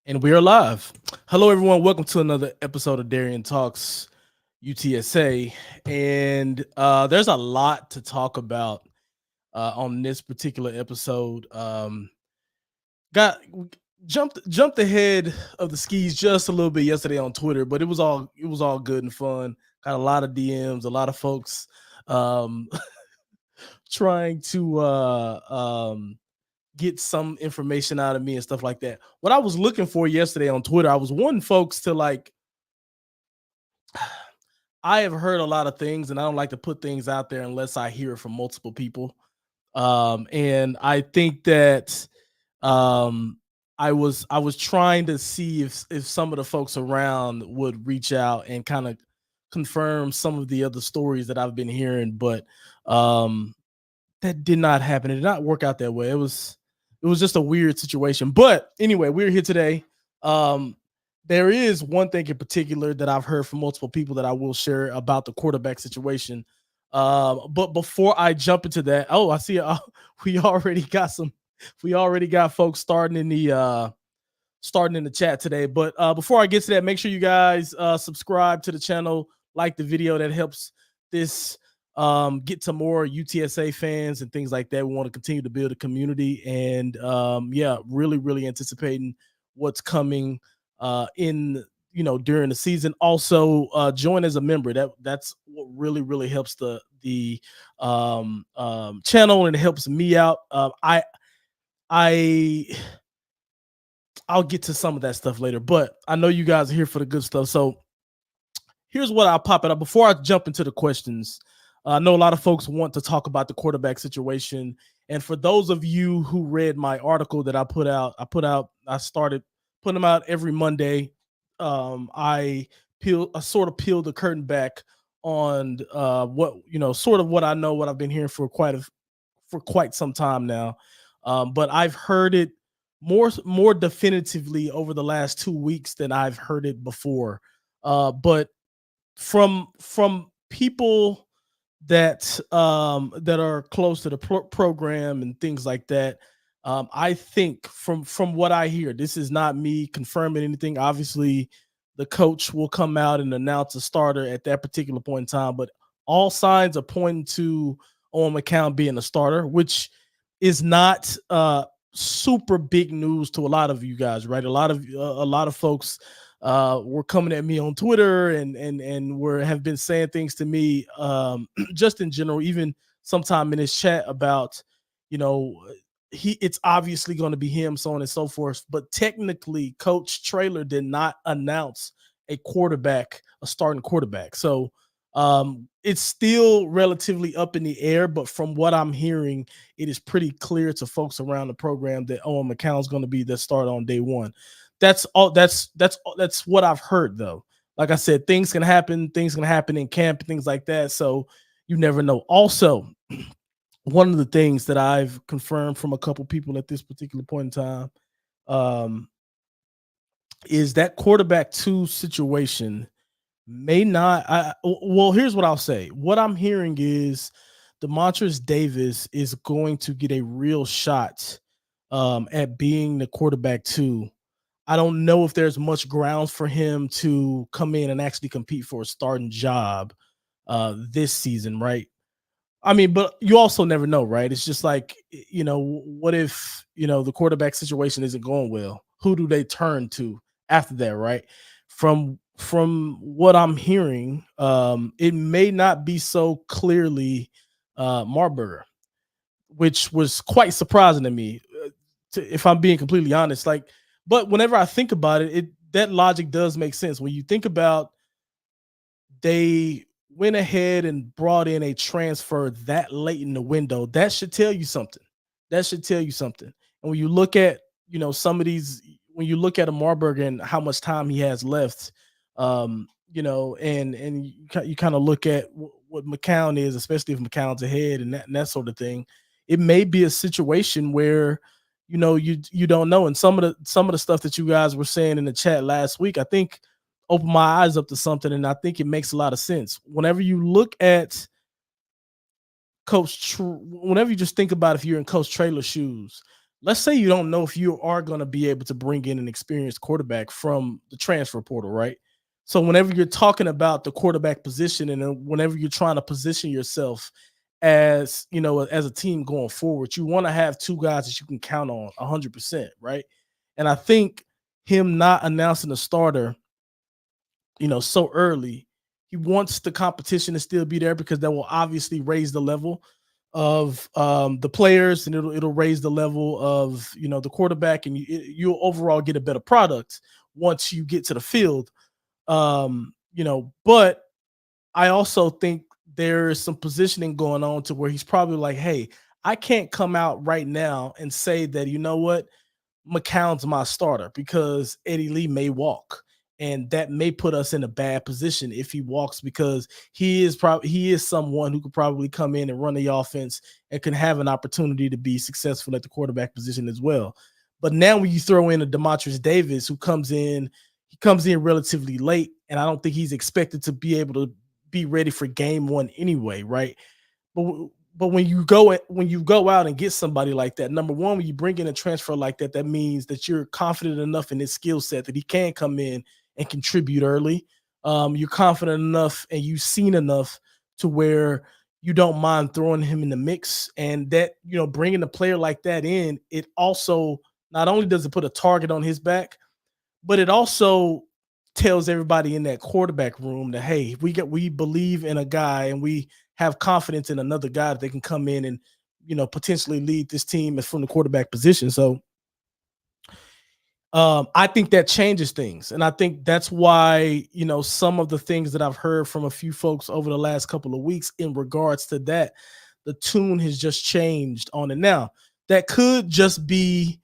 And we are live. Hello, everyone. Welcome to another episode of Darian Talks UTSA. And there's a lot to talk about on this particular episode. Got jumped ahead of the skis just a little bit yesterday on Twitter, but it was all good and fun. Got a lot of DMs, a lot of folks um, trying to get some information out of me and stuff like that. What I was looking for yesterday on Twitter, I was wanting folks to like, I have heard a lot of things and I don't like to put things out there unless I hear it from multiple people. And I think that um I was trying to see if some of the folks around would reach out and kind of confirm some of the other stories that I've been hearing, but um that did not happen. It did not work out that way. It was just a weird situation. But anyway, we're here today. Um, there is one thing in particular that I've heard from multiple people that I will share about the quarterback situation. But before I jump into that, oh, I see. We already got some. We already got folks starting in the chat today. But before I get to that, make sure you guys subscribe to the channel, like the video. That helps this get to more UTSA fans and things like that. We want to continue to build a community, and yeah, really anticipating what's coming in during the season. Also, join as a member. That's what really helps the channel, and it helps me out. I I'll get to some of that stuff later, but I know you guys are here for the good stuff. So here's what I'll pop it up before I jump into the questions. I know a lot of folks want to talk about the quarterback situation, and for those of you who read my article that I started putting them out every Monday. I sort of peeled the curtain back on what sort of what I know, what I've been hearing for quite some time now. But I've heard it more definitively over the last 2 weeks than I've heard it before. But from people that are close to the program and things like that, I think from what I hear, this is not me confirming anything. Obviously, the coach will come out and announce a starter at that particular point in time, but all signs are pointing to Owen McCown being a starter, which is not super big news to a lot of you guys, right? A lot of folks were coming at me on Twitter and were have been saying things to me just in general, even sometime in his chat about you know it's obviously going to be him, so on and so forth. But technically, Coach Traylor did not announce a starting quarterback. So it's still relatively up in the air, but from what I'm hearing, it is pretty clear to folks around the program that Owen McCown is going to be the starter on day one. That's all. That's what I've heard, though. Like I said, things can happen. Things can happen in camp, things like that. So you never know. Also, one of the things that I've confirmed from a couple people at this particular point in time um, is that quarterback two situation may not. Well, here's what I'll say. What I'm hearing is Demontres Davis is going to get a real shot at being the quarterback two. I don't know if there's much grounds for him to come in and actually compete for a starting job this season, right? I mean, but you also never know, right? It's just like, what if, the quarterback situation isn't going well? Who do they turn to after that, right? From what I'm hearing, it may not be so clearly Marburger, which was quite surprising to me, if I'm being completely honest. Like, but whenever I think about it, that logic does make sense. When you think about they went ahead and brought in a transfer that late in the window, that should tell you something. That should tell you something. And when you look at, some of these, when you look at a Marburg and how much time he has left, and you kind of look at what McCown is, especially if McCown's ahead and that sort of thing, it may be a situation where, you don't know. And some of the stuff that you guys were saying in the chat last week, I think open my eyes up to something, and I think it makes a lot of sense. Whenever you look at whenever you just think about if you're in Coach Traylor's shoes, let's say you don't know if you are going to be able to bring in an experienced quarterback from the transfer portal, right? So whenever you're talking about the quarterback position and whenever you're trying to position yourself as, as a team going forward, you want to have two guys that you can count on 100%, right? And I think him not announcing a starter, so early, he wants the competition to still be there because that will obviously raise the level of the players, and it'll raise the level of the quarterback, and you'll overall get a better product once you get to the field. But I also think there is some positioning going on to where he's probably like, hey, I can't come out right now and say that, you know what, McCown's my starter because Eddie Lee may walk. And that may put us in a bad position if he walks, because he is someone who could probably come in and run the offense and can have an opportunity to be successful at the quarterback position as well. But now when you throw in a Demontrius Davis who he comes in relatively late, and I don't think he's expected to be able to be ready for game one anyway, right? But when you go out and get somebody like that, number one, when you bring in a transfer like that, that means that you're confident enough in his skill set that he can come in and contribute early. You're confident enough and you've seen enough to where you don't mind throwing him in the mix. And that, bringing a player like that in, it also not only does it put a target on his back, but it also tells everybody in that quarterback room that, hey, we believe in a guy and we have confidence in another guy that they can come in and potentially lead this team from the quarterback position. So I think that changes things, and I think that's why some of the things that I've heard from a few folks over the last couple of weeks in regards to that, the tune has just changed on it. Now that could just be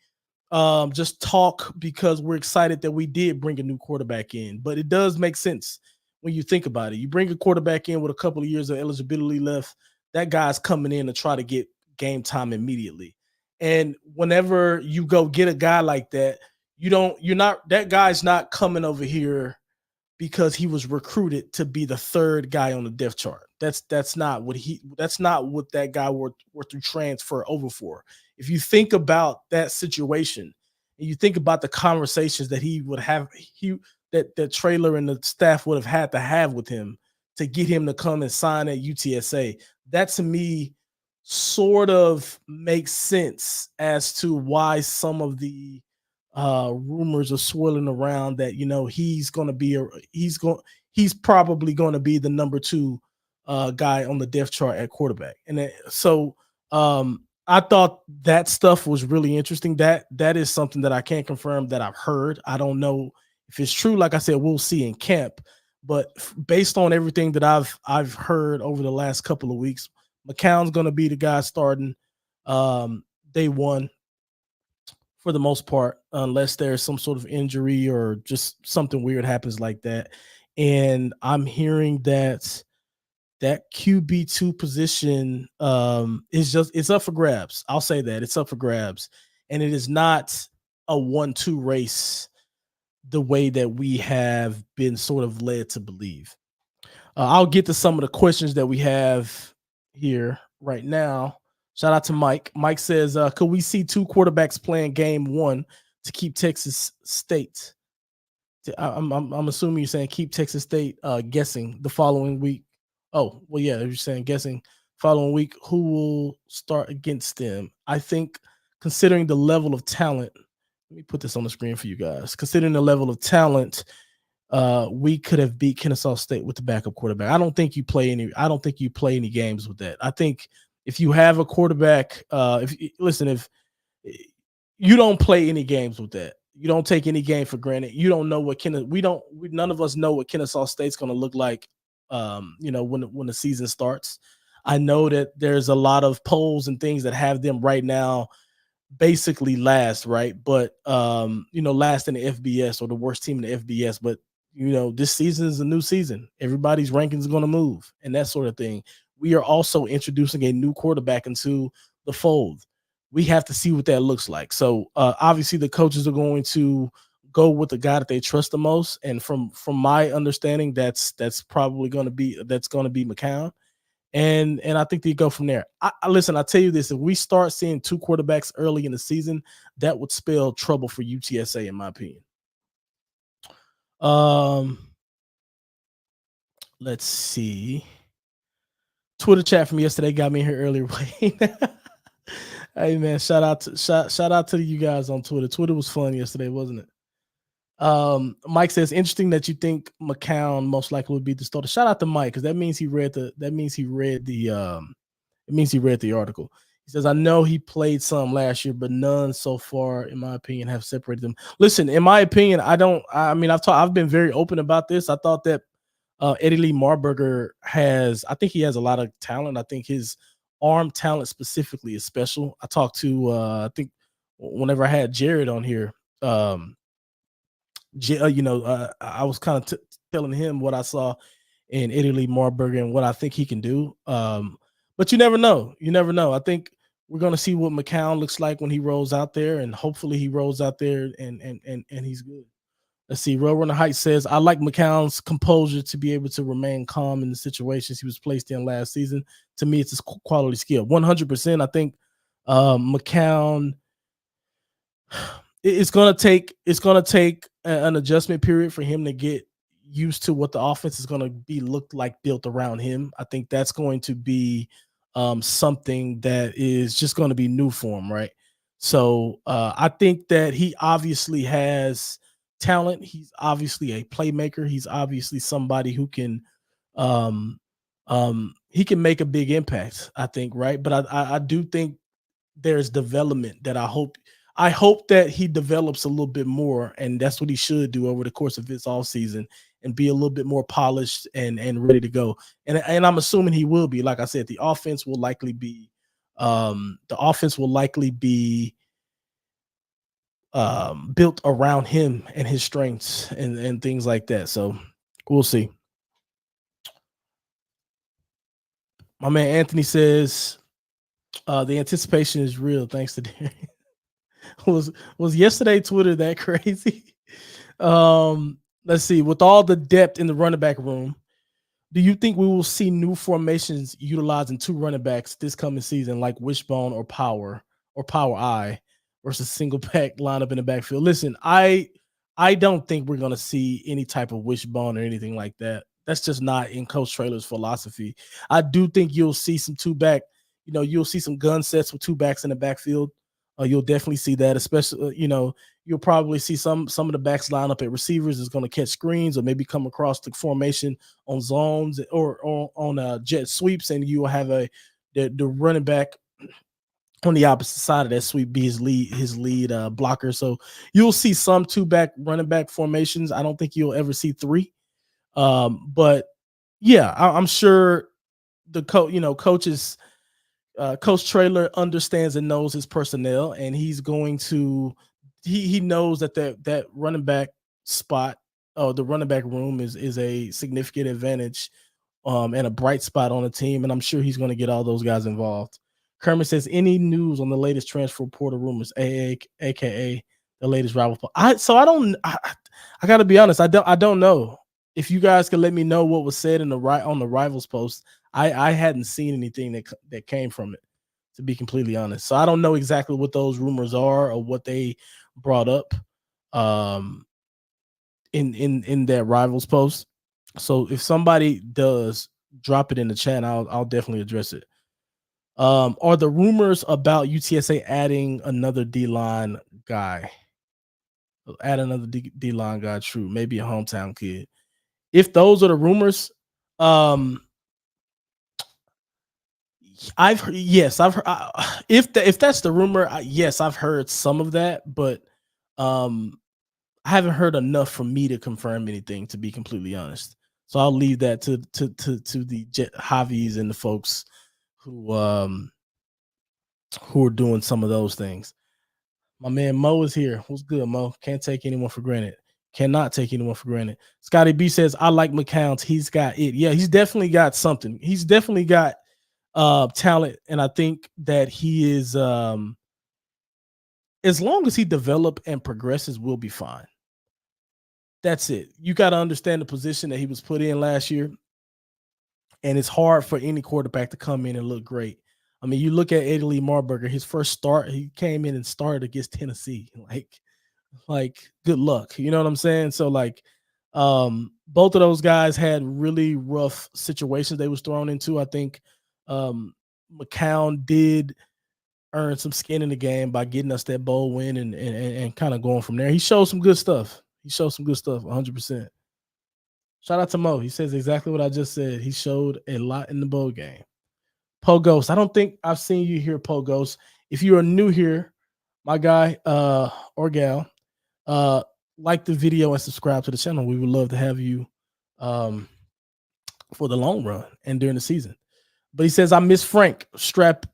just talk because we're excited that we did bring a new quarterback in. But it does make sense when you think about it. You bring a quarterback in with a couple of years of eligibility left, that guy's coming in to try to get game time immediately. And whenever you go get a guy like that, that guy's not coming over here because he was recruited to be the third guy on the depth chart. That's not what that guy were to transfer over for. If you think about that situation and you think about the conversations that he would have, that Traylor and the staff would have had to have with him to get him to come and sign at UTSA, that to me sort of makes sense as to why some of the rumors are swirling around that he's probably going to be the number two guy on the depth chart at quarterback. And so I thought that stuff was really interesting. That is something that I can't confirm, that I've heard. I don't know if it's true. Like I said, we'll see in camp. But based on everything that I've heard over the last couple of weeks, McCown's going to be the guy starting day one for the most part, unless there's some sort of injury or just something weird happens like that. And I'm hearing that QB2 position it's up for grabs. I'll say that it's up for grabs, and it is not a 1-2 race the way that we have been sort of led to believe. I'll get to some of the questions that we have here right now. Shout out to Mike. Mike says, could we see two quarterbacks playing game one to keep Texas State? I'm assuming you're saying keep Texas State guessing the following week. Oh, well, yeah, you're saying guessing following week who will start against them. I think considering the level of talent, let me put this on the screen for you guys. Considering the level of talent, we could have beat Kennesaw State with the backup quarterback. I don't think you play any games with that. I think if you have a quarterback, if you don't play any games with that, you don't take any game for granted. You don't know what none of us know what Kennesaw State's going to look like. When the season starts. I know that there's a lot of polls and things that have them right now basically last, right? But last in the FBS, or the worst team in the FBS. But this season is a new season. Everybody's rankings are going to move and that sort of thing. We are also introducing a new quarterback into the fold. We have to see what that looks like. So obviously the coaches are going to go with the guy that they trust the most. And from my understanding, that's probably going to be McCown. And I think they go from there. Listen, I tell you this: if we start seeing 2 quarterbacks early in the season, that would spell trouble for UTSA, in my opinion. Let's see. Twitter chat from yesterday got me here earlier. Hey man, shout out to you guys on Twitter. Twitter was fun yesterday, wasn't it? Mike says, interesting that you think Macau most likely would be the starter. Shout out to Mike, because that means he read the article. He says, I know he played some last year, but none so far, in my opinion, have separated them. Listen, in my opinion, I've been very open about this. I thought that Eddie Lee Marburger I think he has a lot of talent. I think his arm talent specifically is special. I talked to, I think whenever I had Jared on here, I was kind of telling him what I saw in Eddie Lee Marburger and what I think he can do. But you never know. You never know. I think we're going to see what McCown looks like when he rolls out there, and hopefully he rolls out there and he's good. Let's see. Roadrunner Heights says, I like McCown's composure to be able to remain calm in the situations he was placed in last season. To me, it's a quality skill. 100%. I think McCown, it's gonna take an adjustment period for him to get used to what the offense is gonna be looked like built around him. I think that's going to be something that is just going to be new for him, right? So I think that he obviously has talent. He's obviously a playmaker. He's obviously somebody who can he can make a big impact, I think, right? But I do think there's development that I hope that he develops a little bit more, and that's what he should do over the course of his off season and be a little bit more polished and ready to go. And I'm assuming he will be. Like I said, the offense will likely be built around him and his strengths and things like that. So we'll see. My man Anthony says the anticipation is real. Thanks to Darren. was yesterday Twitter that crazy? Let's see. With all the depth in the running back room, do you think we will see new formations utilizing 2 running backs this coming season, like Wishbone or Power I, versus single back lineup in the backfield? Listen, I don't think we're gonna see any type of Wishbone or anything like that. That's just not in Coach Traylor's philosophy. I do think you'll see some 2-back, you'll see some gun sets with 2 backs in the backfield. You'll definitely see that, especially, you'll probably see some of the backs line up at receivers is going to catch screens or maybe come across the formation on zones or on jet sweeps, and you will have the running back on the opposite side of that sweep be his lead blocker. So you'll see some 2-back running back formations. I don't think you'll ever see 3. But yeah, I'm sure the coaches. Coach Traylor understands and knows his personnel, and he's going to he knows that running back spot, the running back room is a significant advantage and a bright spot on the team, and I'm sure he's going to get all those guys involved. Kermit says, any news on the latest transfer portal rumors, aka the latest rival? I got to be honest, I don't know. If you guys could let me know what was said on the rivals post, I hadn't seen anything that came from it, to be completely honest. So I don't know exactly what those rumors are or what they brought up in that rivals post. So if somebody does, drop it in the chat, I'll definitely address it. Are the rumors about UTSA adding another D-line guy? Add another D-line guy true? Maybe a hometown kid. If those are the rumors, I've heard, if that's the rumor, yes, I've heard some of that, but I haven't heard enough for me to confirm anything, to be completely honest. So I'll leave that to the Javies and the folks who are doing some of those things. My man Mo is here. What's good, Mo? Can't take anyone for granted. Cannot take anyone for granted. Scotty B says, I like McCown. He's got it. Yeah, he's definitely got something. He's definitely got talent, and I think that he is as long as he develops and progresses, we'll be fine. That's it. You got to understand the position that he was put in last year. and it's hard for any quarterback to come in and look great. I mean, you look at Eddie Lee Marburger, his first start, he came in and started against Tennessee. Like good luck. You know what I'm saying? So like both of those guys had really rough situations they was thrown into. I think McCown did earn some skin in the game by getting us that bowl win and kind of going from there. He showed some good stuff. 100%. Shout out to Mo. He says exactly what I just said. He showed a lot in the bowl game. Pogos. I don't think I've seen you here, Pogos. If you are new here, my guy or gal, like the video and subscribe to the channel. We would love to have you for the long run and during the season. But he says, I miss Frank. Strap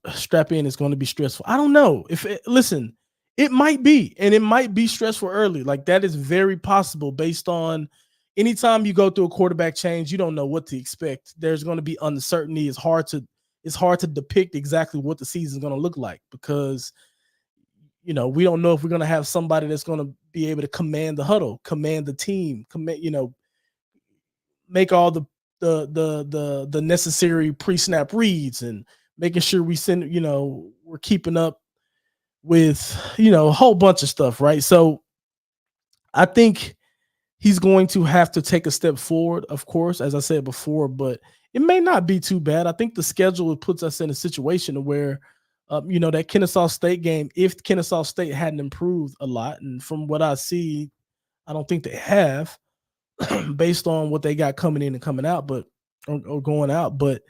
in. It's going to be stressful. I don't know. Listen, it might be, and it might be stressful early. Like that is very possible based on anytime you go through a quarterback change, you don't know what to expect. There's going to be uncertainty. It's hard to depict exactly what the season is going to look like because we don't know if we're going to have somebody that's going to be able to command the huddle, command the team, make all the necessary pre-snap reads and making sure we send, we're keeping up with, a whole bunch of stuff. Right. So I think he's going to have to take a step forward, of course, as I said before, but it may not be too bad. I think the schedule puts us in a situation where, that Kennesaw State game, if Kennesaw State hadn't improved a lot, and from what I see, I don't think they have, based on what they got coming in and coming out, or going out. But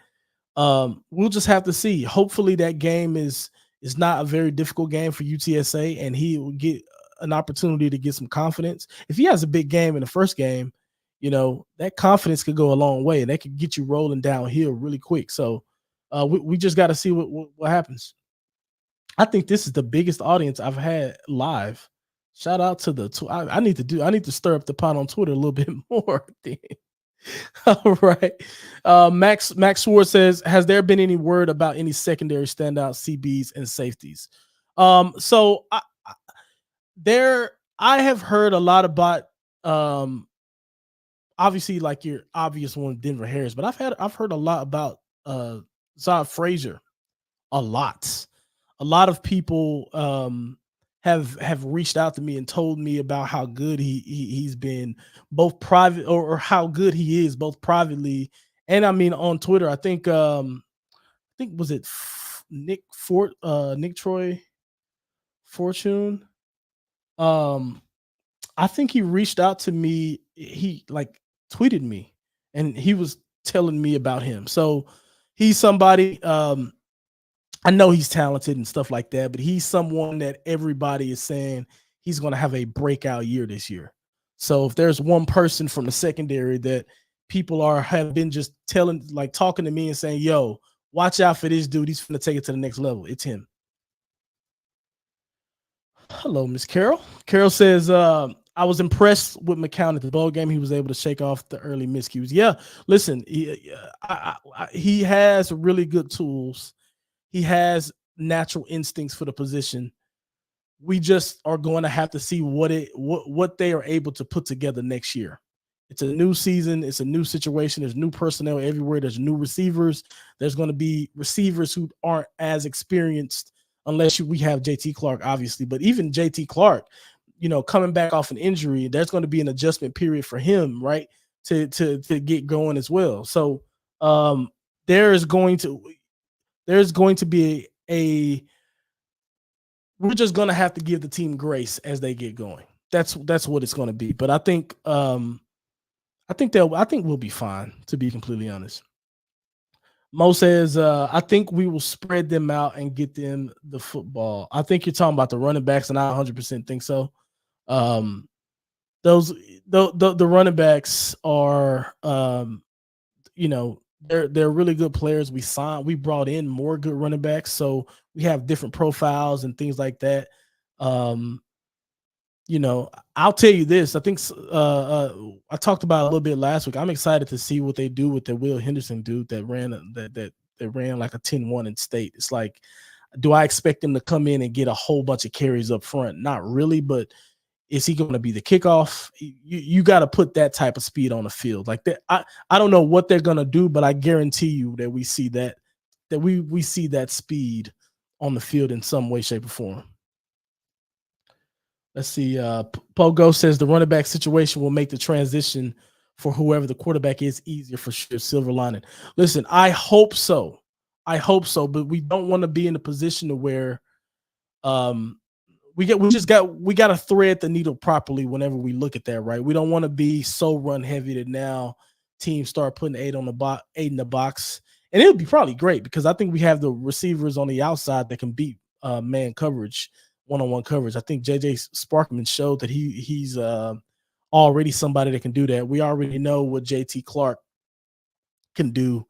we'll just have to see. Hopefully that game is not a very difficult game for UTSA, and he will get an opportunity to get some confidence. If he has a big game in the first game, that confidence could go a long way, and that could get you rolling downhill really quick. So we just got to see what happens. I think this is the biggest audience I've had live. Shout out to I need to stir up the pot on Twitter a little bit more. All right. MaxSwar says, has there been any word about any secondary standout CBs and safeties? So I have heard a lot about obviously like your obvious one, Denver Harris, but I've heard a lot about Zod Frazier. A lot of people have reached out to me and told me about how good he's been, both private or how good he is both privately and I mean on Twitter. I think was it Nick Troy Fortune? I think he reached out to me. He like tweeted me and he was telling me about him. So he's somebody, I know he's talented and stuff like that, but he's someone that everybody is saying he's going to have a breakout year this year. So if there's one person from the secondary that people have been just talking to me and saying, yo, watch out for this dude. He's going to take it to the next level. It's him. Hello, Miss Carol. Carol says, I was impressed with McCown at the bowl game. He was able to shake off the early miscues. Yeah, listen, he has really good tools. He has natural instincts for the position. We just are going to have to see what they are able to put together next year. It's a new season. It's a new situation. There's new personnel everywhere. There's new receivers. There's going to be receivers who aren't as experienced unless we have JT Clark, obviously. But even JT Clark, coming back off an injury, there's going to be an adjustment period for him, right, to get going as well. So there's going to be we're just going to have to give the team grace as they get going. That's what it's going to be. But I think we'll be fine, to be completely honest. Mo says, I think we will spread them out and get them the football. I think you're talking about the running backs, and I 100% think so. The running backs are, they're really good players. We brought in more good running backs, so we have different profiles and things like that. I'll tell you this. I think I talked about it a little bit last week. I'm excited to see what they do with the Will Henderson dude that ran like a 10-1 in state. It's like, do I expect him to come in and get a whole bunch of carries up front? Not really, but Is he going to be the kickoff? You got to put that type of speed on the field like that. I don't know what they're going to do, but I guarantee you that we see that we see that speed on the field in some way, shape, or form. Let's see. Pogo says the running back situation will make the transition for whoever the quarterback is easier for sure. Silver lining. Listen, I hope so. I hope so, but we don't want to be in a position to where we got to thread the needle properly whenever we look at that, right? We don't want to be so run heavy that now teams start putting eight in the box. And it would be probably great because I think we have the receivers on the outside that can beat man coverage, one-on-one coverage. I think JJ Sparkman showed that he's already somebody that can do that. We already know what JT Clark can do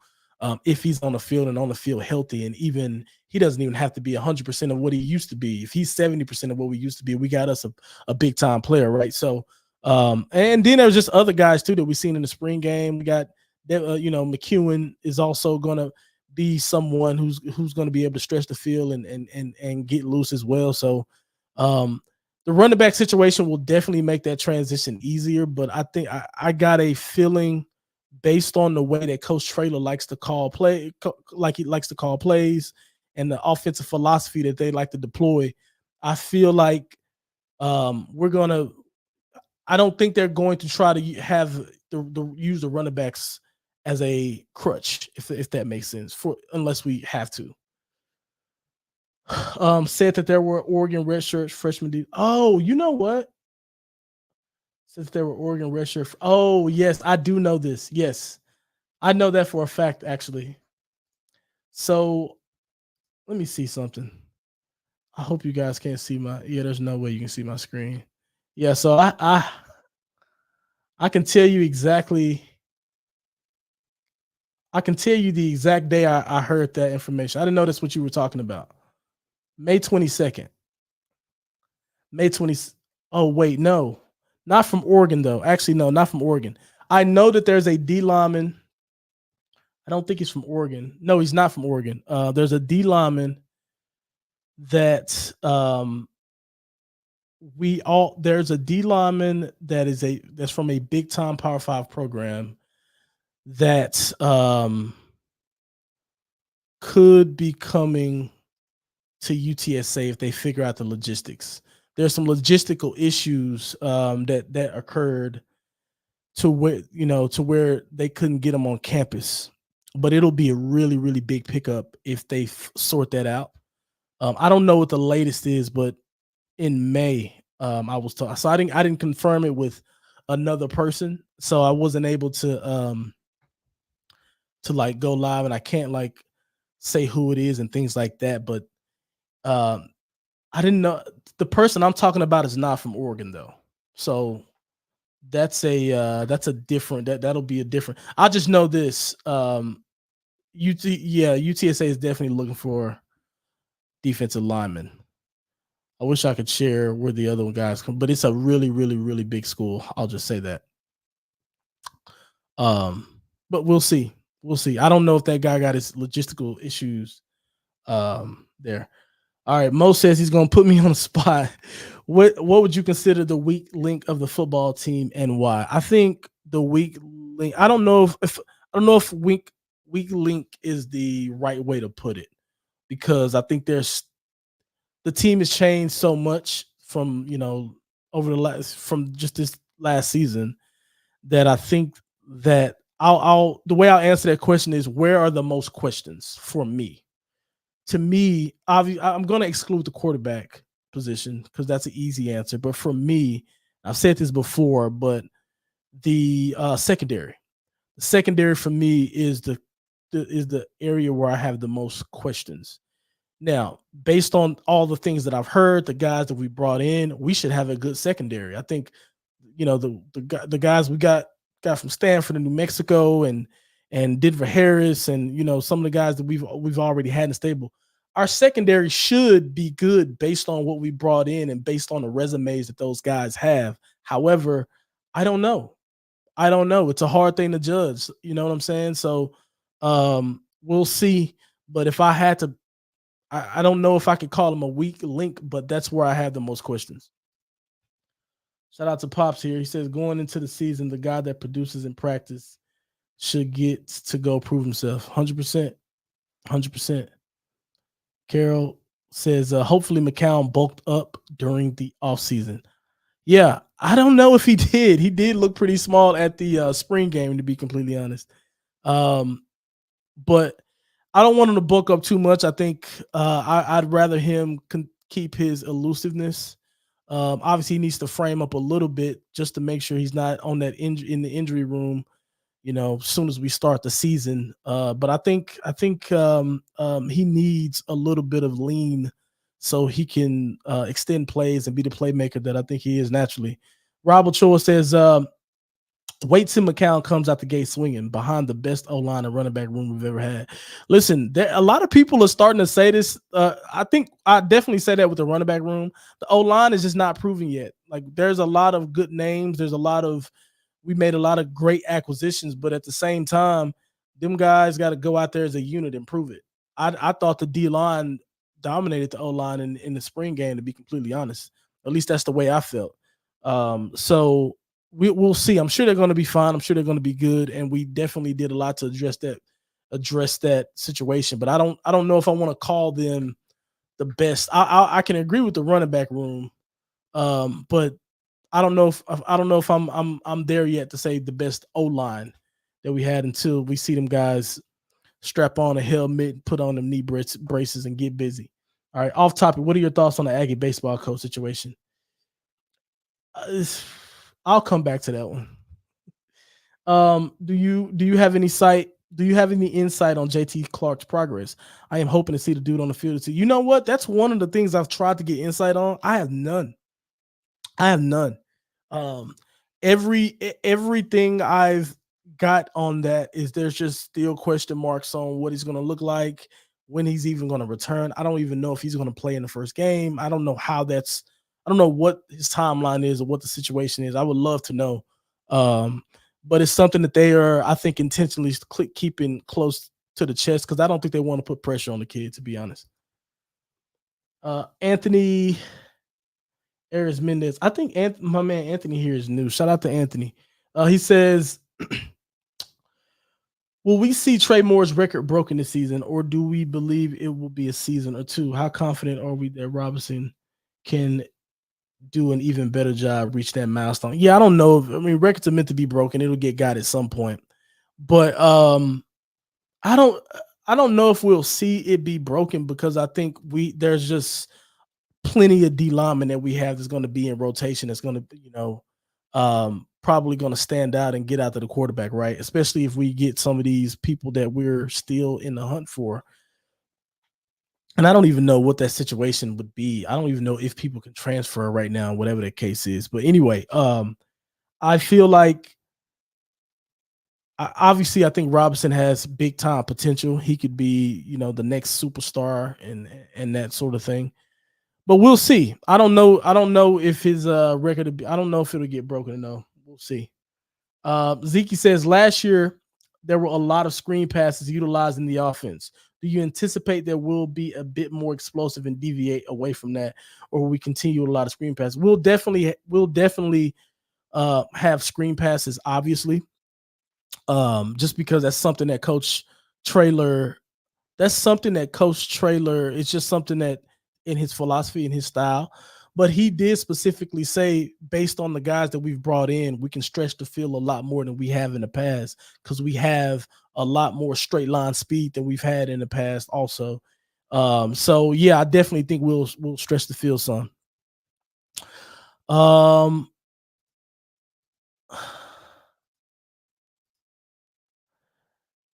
if he's on the field and on the field healthy. And even he doesn't even have to be 100% of what he used to be. If he's 70% of what we used to be, we got us a big time player, right? So, and then there's just other guys too that we've seen in the spring game. We got, McEwen is also going to be someone who's going to be able to stretch the field and get loose as well. So, the running back situation will definitely make that transition easier. But I think I got a feeling based on the way that Coach Traylor likes to call plays and the offensive philosophy that they like to deploy, I feel like I don't think they're going to try to have use the running backs as a crutch, if that makes sense, unless we have to. Said that there were Oregon Redshirt Freshman. Oh, you know what? Since there were Oregon Redshirt. Oh, yes, I do know this. Yes, I know that for a fact, actually. So let me see something. I hope you guys can't see there's no way you can see my screen. Yeah, so I can tell you exactly. I can tell you the exact day I heard that information. I didn't know that's what you were talking about. May 22nd. May 20th. Oh, wait, no. Not from Oregon, though. Actually, no, not from Oregon. I know that there's a D lineman. I don't think he's from Oregon. No, he's not from Oregon. There's a D lineman that there's a D lineman that's from a big time Power 5 program that could be coming to UTSA if they figure out the logistics. There's some logistical issues that occurred to where they couldn't get them on campus, but it'll be a really, really big pickup if they sort that out. I don't know what the latest is, but in May, I was told. So I didn't confirm it with another person, so I wasn't able to like go live, and I can't like say who it is and things like that. But I didn't know the person I'm talking about is not from Oregon though, so that's a different that'll be a different. I just know this. UTSA is definitely looking for defensive linemen. I wish I could share where the other guys come, but it's a really, really, really big school. I'll just say that. But we'll see. We'll see. I don't know if that guy got his logistical issues there. All right. Mo says he's going to put me on the spot. What would you consider the weak link of the football team and why? I think the weak link, I don't know if weak link is the right way to put it, because I think the team has changed so much from, from just this last season, that I think that the way I'll answer that question is, where are the most questions for me? To me, I'm going to exclude the quarterback position because that's an easy answer. But for me, I've said this before, but the secondary for me is the area where I have the most questions. Now, based on all the things that I've heard, the guys that we brought in, we should have a good secondary. I think, the guys we got from Stanford and New Mexico and Denver Harris and, some of the guys that we've already had in the stable, our secondary should be good based on what we brought in and based on the resumes that those guys have. However, I don't know. It's a hard thing to judge. You know what I'm saying? So we'll see. But if I had to, I don't know if I could call them a weak link, but that's where I have the most questions. Shout out to Pops here. He says going into the season, the guy that produces in practice should get to go prove himself. 100%. 100%. Carol says, hopefully McCown bulked up during the offseason. Yeah, I don't know if he did. He did look pretty small at the spring game, to be completely honest. But I don't want him to bulk up too much. I think I'd rather him keep his elusiveness. Obviously, he needs to frame up a little bit just to make sure he's not on that in the injury room, as soon as we start the season. But I think he needs a little bit of lean so he can extend plays and be the playmaker that I think he is naturally. Rob Ochoa says, wait till McCown comes out the gate swinging behind the best O-line and running back room we've ever had. Listen, a lot of people are starting to say this. I think I definitely say that with the running back room. The O-line is just not proven yet. Like, there's a lot of good names. We made a lot of great acquisitions, but at the same time, them guys got to go out there as a unit and prove it. I thought the D-line dominated the O-line in the spring game, to be completely honest. At least that's the way I felt. So we'll see. I'm sure they're going to be fine. I'm sure they're going to be good, and we definitely did a lot to address that situation. But I don't know if I want to call them the best. I can agree with the running back room, but I don't know if I'm there yet to say the best O-line that we had until we see them guys strap on a helmet, put on them knee braces, and get busy. All right, off topic. What are your thoughts on the Aggie baseball coach situation? I'll come back to that one. Do you have any sight? Do you have any insight on JT Clark's progress? I am hoping to see the dude on the field. You know what? That's one of the things I've tried to get insight on. I have none. Um, everything I've got on that is there's just still question marks on what he's going to look like, when he's even going to return. I don't even know if he's going to play in the first game. I don't know I don't know what his timeline is or what the situation is. I would love to know. But it's something that they are, I think, intentionally keeping close to the chest, because I don't think they want to put pressure on the kid, to be honest. Anthony Aries Mendes. I think my man Anthony here is new. Shout out to Anthony. He says, will we see Trey Moore's record broken this season, or do we believe it will be a season or two? How confident are we that Robinson can do an even better job, reach that milestone? Yeah, I don't know. Records are meant to be broken. It'll get got at some point. But I don't know if we'll see it be broken, because I think there's just plenty of D linemen that we have that's going to be in rotation, that's going to, probably going to stand out and get out to the quarterback, right? Especially if we get some of these people that we're still in the hunt for. And I don't even know what that situation would be. I don't even know if people can transfer right now, whatever the case is. But anyway, I feel like, obviously, I think Robinson has big time potential. He could be, the next superstar and that sort of thing. But we'll see. I don't know if his record. I don't know if it'll get broken. No, we'll see. Zeke says last year there were a lot of screen passes utilized in the offense. Do you anticipate there will be a bit more explosive and deviate away from that, or will we continue with a lot of screen passes? We'll definitely have screen passes, obviously. Just because that's something that Coach Traylor. It's just something that in his philosophy and his style. But he did specifically say, based on the guys that we've brought in, we can stretch the field a lot more than we have in the past, because we have a lot more straight line speed than we've had in the past also. So yeah, I definitely think we'll stretch the field some.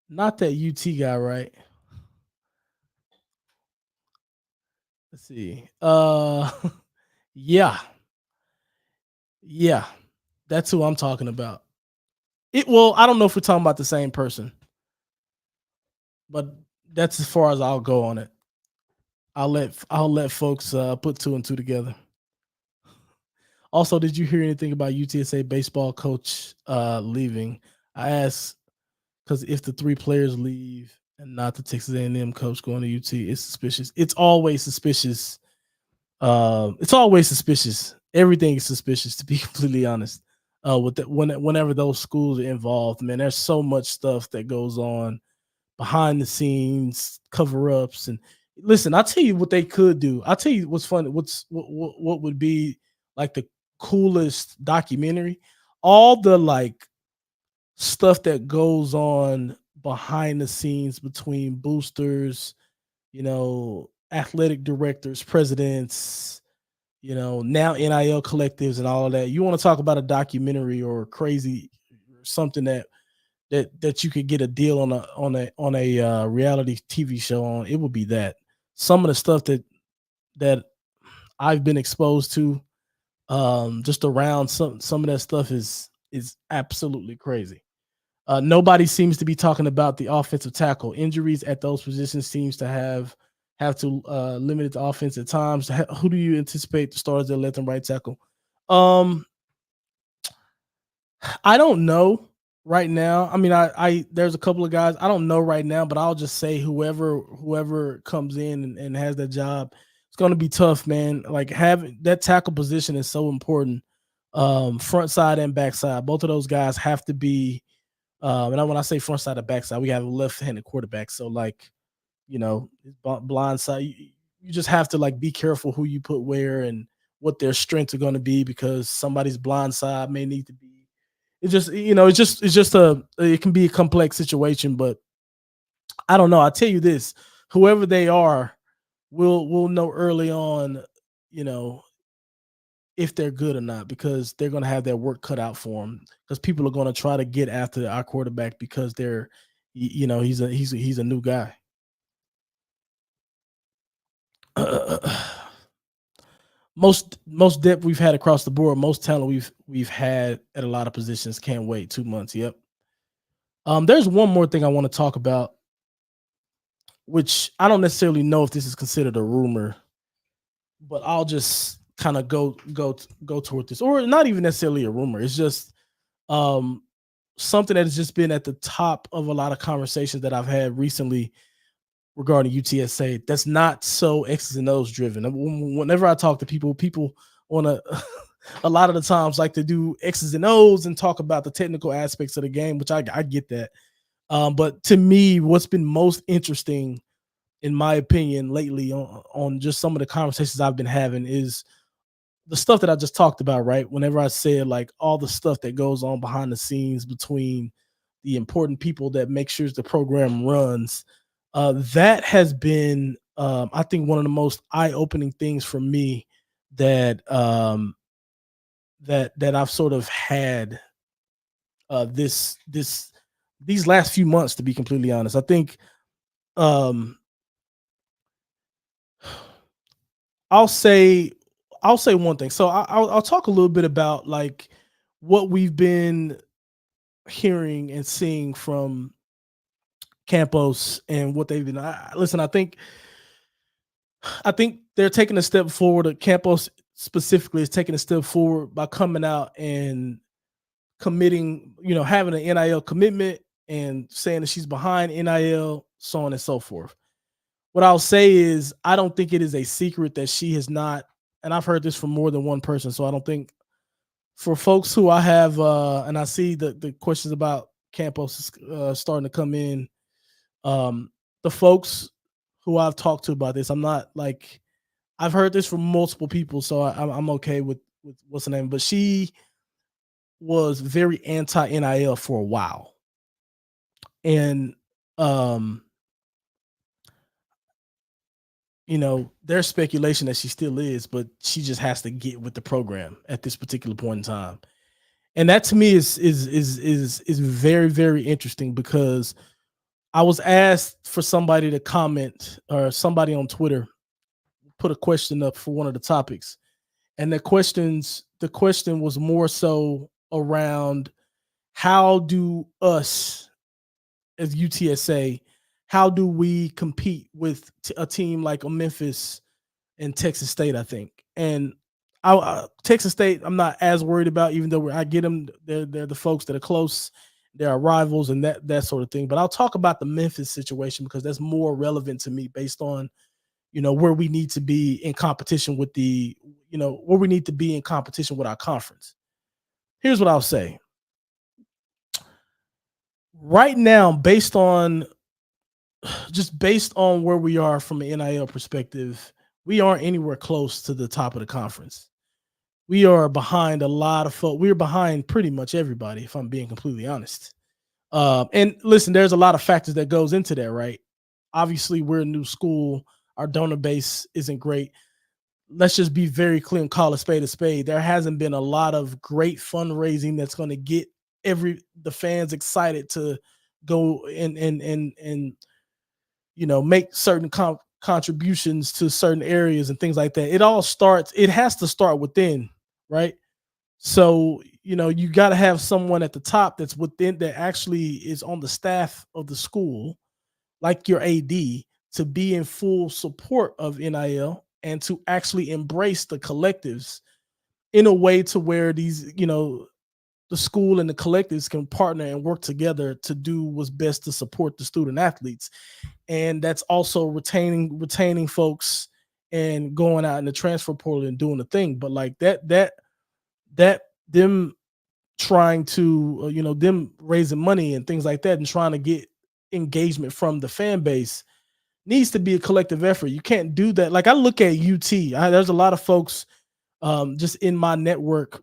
Not that UT guy, right? Let's see. Yeah. Yeah. That's who I'm talking about. Well, I don't know if we're talking about the same person, but that's as far as I'll go on it. I'll let folks put two and two together. Also, did you hear anything about UTSA baseball coach leaving? I asked because if the three players leave and not the Texas A&M coach going to UT, it's suspicious. It's always suspicious It's always suspicious. Everything is suspicious, to be completely honest. Whenever those schools are involved, man, there's so much stuff that goes on behind the scenes, cover ups, and listen. I'll tell you what they could do. I'll tell you what's funny. What would be like the coolest documentary? All the like stuff that goes on behind the scenes between boosters, athletic directors, presidents, now NIL collectives and all of that. You want to talk about a documentary or crazy or something that you could get a deal on a reality TV show on, it would be that. Some of the stuff that I've been exposed to, just around some of that stuff is absolutely crazy. Nobody seems to be talking about the offensive tackle injuries at those positions. Seems to have to limit the offense at times. Who do you anticipate the stars at left and right tackle? I don't know right now. I mean, I there's a couple of guys I don't know right now, but I'll just say whoever comes in and has that job, it's going to be tough, man. Like having that tackle position is so important. Front side and back side, both of those guys have to be. And when I say front side and back side, we have a left-handed quarterback, so like blind side. You just have to like be careful who you put where and what their strengths are going to be because somebody's blind side may need to be. It can be a complex situation, but I don't know. I'll tell you this: whoever they are, we'll know early on, you know, if they're good or not because they're going to have their work cut out for them because people are going to try to get after our quarterback because he's a new guy. Most depth we've had across the board, most talent we've had at a lot of positions. Can't wait 2 months. Yep. There's one more thing I want to talk about, which I don't necessarily know if this is considered a rumor, but I'll just kind of go toward this, or not even necessarily a rumor. It's just um, something that has just been at the top of a lot of conversations that I've had recently regarding UTSA. That's not so X's and O's driven. Whenever I talk to people want to a lot of the times like to do X's and O's and talk about the technical aspects of the game, which I get that. But to me, what's been most interesting, in my opinion, lately on just some of the conversations I've been having is the stuff that I just talked about, right? Whenever I said like all the stuff that goes on behind the scenes between the important people that make sure the program runs, that has been, I think, one of the most eye-opening things for me that that I've sort of had these last few months. To be completely honest, I think um, I'll say I'll say one thing. So I'll talk a little bit about like what we've been hearing and seeing from Campos and what they've been. Listen, I think they're taking a step forward. Campos specifically is taking a step forward by coming out and committing, having an NIL commitment and saying that she's behind NIL, so on and so forth. What I'll say is, I don't think it is a secret that she has not, and I've heard this from more than one person, so I don't think for folks who I have, and I see the questions about Campos starting to come in, the folks who I've talked to about this, I'm not like, I've heard this from multiple people, so I'm okay with what's the name, but she was very anti NIL for a while, and um, there's speculation that she still is, but she just has to get with the program at this particular point in time, and that to me is very very interesting because I was asked for somebody to comment or somebody on Twitter put a question up for one of the topics, and the question was more so around how do us as UTSA, how do we compete with a team like a Memphis and Texas State, I think. And Texas State, I'm not as worried about, even though I get them. They're the folks that are close. They're our rivals and that sort of thing. But I'll talk about the Memphis situation because that's more relevant to me based on where we need to be in competition with where we need to be in competition with our conference. Here's what I'll say. Right now, based on where we are from an NIL perspective, we aren't anywhere close to the top of the conference. We are behind a lot of folks. We're behind pretty much everybody, if I'm being completely honest. And listen, there's a lot of factors that goes into that, right? Obviously, we're a new school. Our donor base isn't great. Let's just be very clear and call a spade a spade. There hasn't been a lot of great fundraising that's going to get the fans excited to go and make certain contributions to certain areas and things like that. It has to start within, right? So, you got to have someone at the top that's within, that actually is on the staff of the school, like your AD, to be in full support of NIL and to actually embrace the collectives in a way to where these, the school and the collectives can partner and work together to do what's best to support the student athletes. And that's also retaining folks and going out in the transfer portal and doing the thing. But like that them trying to them raising money and things like that and trying to get engagement from the fan base needs to be a collective effort. You can't do that. Like I look at there's a lot of folks just in my network,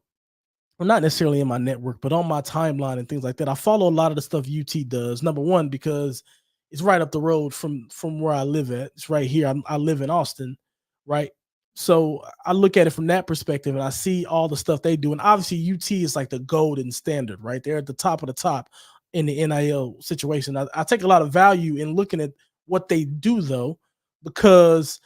well, not necessarily in my network, but on my timeline and things like that. I follow a lot of the stuff UT does. Number one, because it's right up the road from where I live at. It's right here. I live in Austin, right? So I look at it from that perspective, and I see all the stuff they do. And obviously, UT is like the golden standard, right? They're at the top of the top in the NIL situation. I take a lot of value in looking at what they do, though, because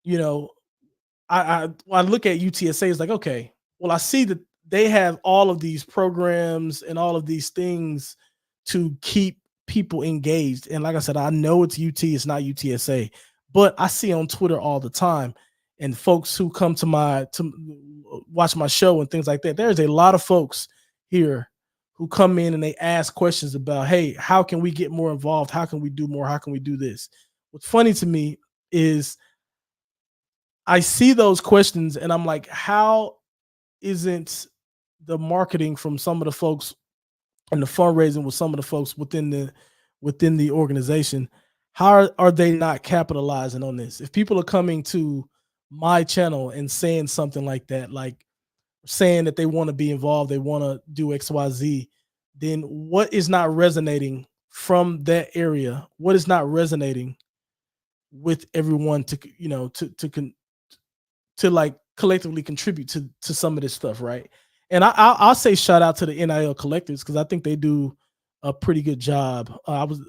I look at UTSA, it's like, okay, well, I see that they have all of these programs and all of these things to keep people engaged. And like I said, I know it's UT, it's not UTSA, but I see on Twitter all the time, and folks who come to watch my show and things like that. There's a lot of folks here who come in and they ask questions about, hey, how can we get more involved? How can we do more? How can we do this? What's funny to me is I see those questions and I'm like, how isn't the marketing from some of the folks and the fundraising with some of the folks within the organization, how are they not capitalizing on this? If people are coming to my channel and saying something like that, like saying that they want to be involved, they want to do XYZ, then what is not resonating from that area? What is not resonating with everyone to like collectively contribute to some of this stuff, right? And I'll say shout out to the NIL collectives because I think they do a pretty good job. I was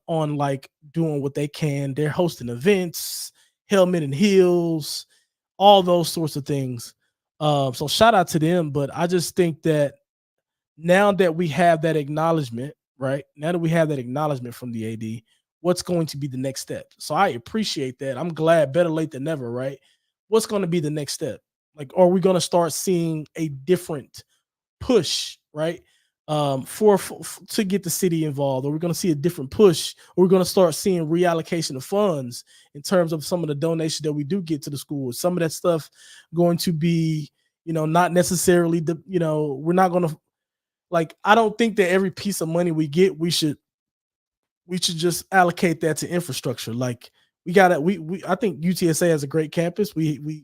on like doing what they can. They're hosting events, helmet and heels, all those sorts of things. So shout out to them. But I just think that now that we have that acknowledgement, right? Now that we have that acknowledgement from the AD, what's going to be the next step? So I appreciate that. I'm glad, better late than never, right? What's going to be the next step? Like, are we going to start seeing a different push, right? For to get the city involved, or we're going to see a different push, or we're going to start seeing reallocation of funds in terms of some of the donations that we do get to the schools. Some of that stuff going to be, not necessarily we're not going to, like, I don't think that every piece of money we get, we should just allocate that to infrastructure. Like, I think UTSA has a great campus. We've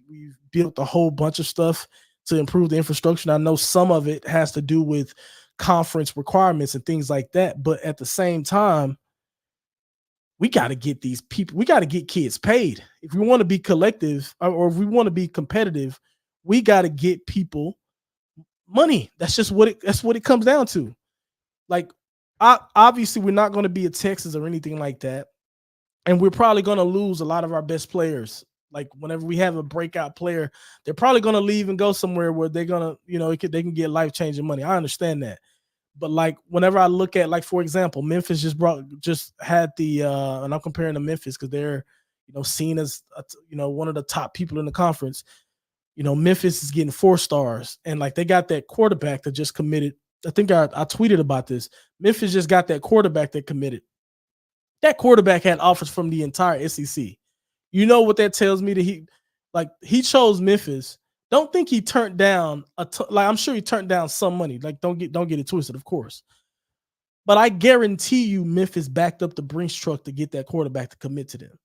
built a whole bunch of stuff to improve the infrastructure. And I know some of it has to do with conference requirements and things like that. But at the same time, we got to get these people, we got to get kids paid. If we want to be collective or if we want to be competitive, we got to get people money. That's what it comes down to. Like, obviously we're not going to be a Texas or anything like that. And we're probably going to lose a lot of our best players. Like, whenever we have a breakout player, they're probably going to leave and go somewhere where they're going to, they can get life-changing money. I understand that. But like, whenever I look at, like, for example, Memphis just had the, and I'm comparing to Memphis because they're, seen as, one of the top people in the conference. Memphis is getting 4 stars, and like, they got that quarterback that just committed. I think I tweeted about this. Memphis just got that quarterback that committed. That quarterback had offers from the entire SEC. You know what that tells me? That he chose Memphis. Don't think he turned down like I'm sure he turned down some money. Like don't get it twisted, of course. But I guarantee you Memphis backed up the Brinks truck to get that quarterback to commit to them.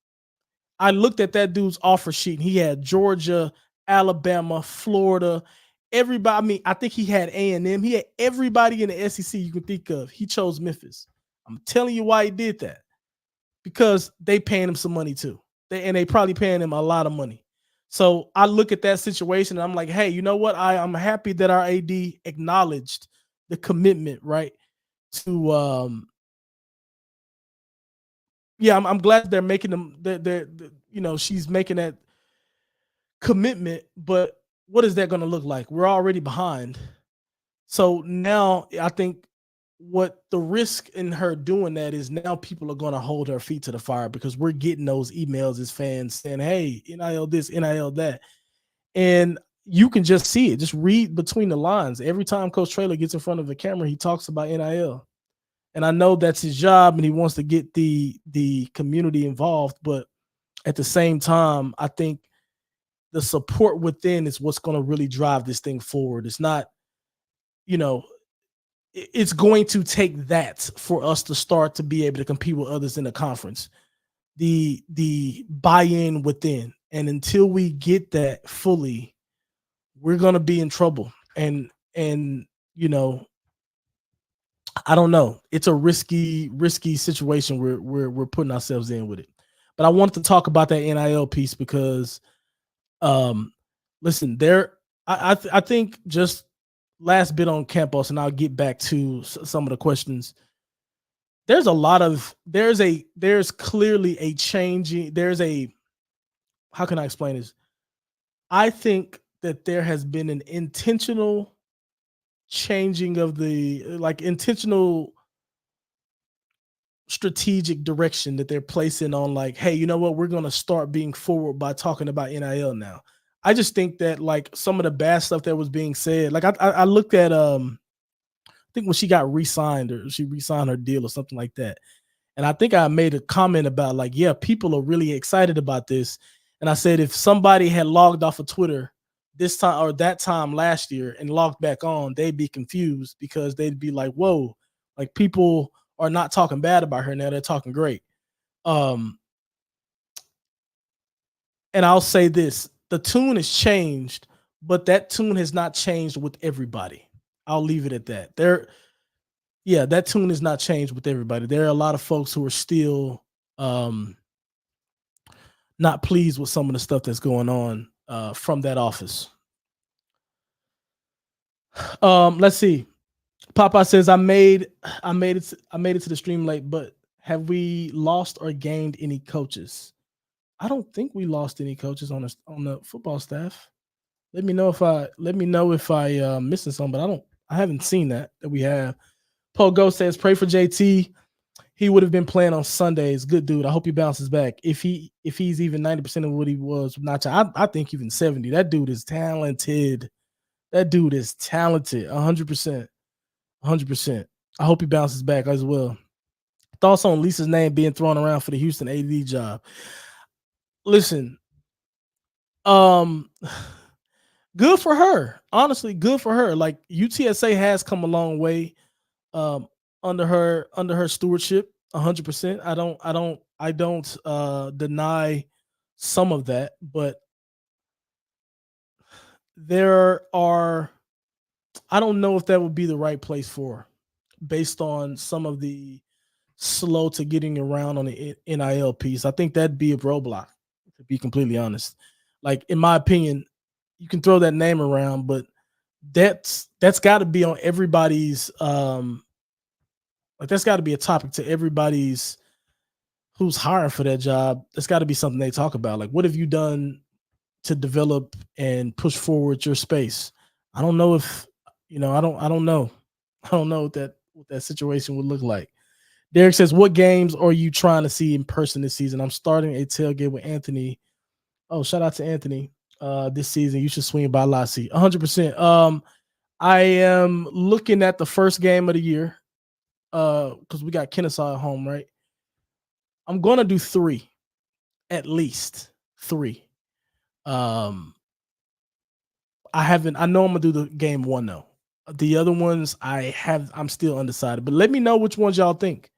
I looked at that dude's offer sheet and he had Georgia, Alabama, Florida, everybody. I mean, I think he had A&M. He had everybody in the SEC you can think of. He chose Memphis. I'm telling you why he did that. Because they paying him some money too. They probably paying him a lot of money. So I look at that situation and I'm like, hey, you know what? I'm happy that our AD acknowledged the commitment, right? To yeah, I'm glad they're making them. They're she's making that commitment. But what is that going to look like? We're already behind. So now I think what the risk in her doing that is now people are going to hold her feet to the fire because we're getting those emails as fans saying, hey, NIL this, NIL that. And you can just see it. Just read between the lines. Every time Coach Traylor gets in front of the camera, he talks about NIL. And I know that's his job and he wants to get the community involved. But at the same time, I think the support within is what's going to really drive this thing forward. It's not, it's going to take that for us to start to be able to compete with others in the conference. The buy-in within. And until we get that fully, we're going to be in trouble. And I don't know. It's a risky situation we're putting ourselves in with it. But I wanted to talk about that NIL piece because listen, I think just last bit on Campos, and I'll get back to some of the questions. There's clearly a changing. How can I explain this? I think that there has been an intentional changing of intentional strategic direction that they're placing on like, hey, you know what? We're going to start being forward by talking about NIL now. I just think that like some of the bad stuff that was being said, like I looked at, I think when she got re-signed or she re-signed her deal or something like that. And I think I made a comment about like, yeah, people are really excited about this. And I said, if somebody had logged off of Twitter this time or that time last year and logged back on, they'd be confused because they'd be like, whoa, like people are not talking bad about her now. They're talking great. And I'll say this, the tune has changed, but that tune has not changed with everybody. I'll leave it at that. That tune has not changed with everybody. There are a lot of folks who are still not pleased with some of the stuff that's going on from that office. Let's see. Papa says, I made it to the stream late, but have we lost or gained any coaches? I don't think we lost any coaches on the football staff. Let me know if I missing some, but I haven't seen that we have. Pogo says, pray for JT. He would have been playing on Sundays. Good dude. I hope he bounces back. If he's even 90% of what he was, I think even 70. That dude is talented. 100%. 100%. I hope he bounces back as well. Thoughts on Lisa's name being thrown around for the Houston AD job? Listen, good for her. Honestly, good for her. Like UTSA has come a long way under her stewardship. 100%. I don't deny some of that, but I don't know if that would be the right place for her based on some of the slow to getting around on the NIL piece. I think that'd be a roadblock, to be completely honest. Like, in my opinion, you can throw that name around, but that's got to be on everybody's that's got to be a topic to everybody's who's hiring for that job. That's got to be something they talk about. Like, what have you done to develop and push forward your space? I don't know if I don't know. I don't know what that situation would look like. Derek says, what games are you trying to see in person this season? I'm starting a tailgate with Anthony. Oh, shout out to Anthony. This season, you should swing by Lassie. 100%. I am looking at the first game of the year because we got Kennesaw at home, right? I'm going to do 3 at least. 3. Um, I know I'm gonna do the game 1 though. The other ones I'm still undecided. But let me know which ones y'all think.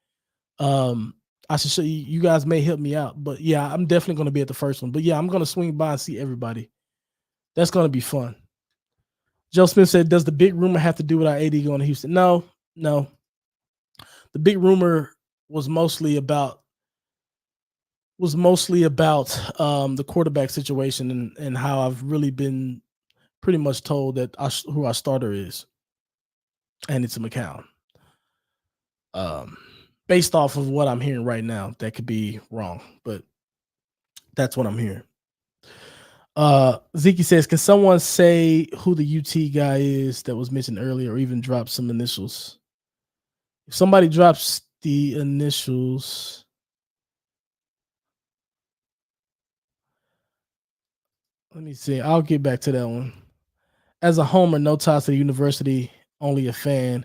Um, I should show you. You guys may help me out. But yeah, I'm definitely gonna be at the first one. But yeah, I'm gonna swing by and see everybody. That's gonna be fun. Joe Smith said, "Does the big rumor have to do with our AD going to Houston?" No. The big rumor was mostly about the quarterback situation and how I've really been pretty much told that who our starter is, and it's a Macau. Based off of what I'm hearing right now, that could be wrong, but that's what I'm hearing. Zeke says, "Can someone say who the UT guy is that was mentioned earlier, or even drop some initials?" If somebody drops the initials, let me see. I'll get back to that one. As a homer, no ties to the university, only a fan.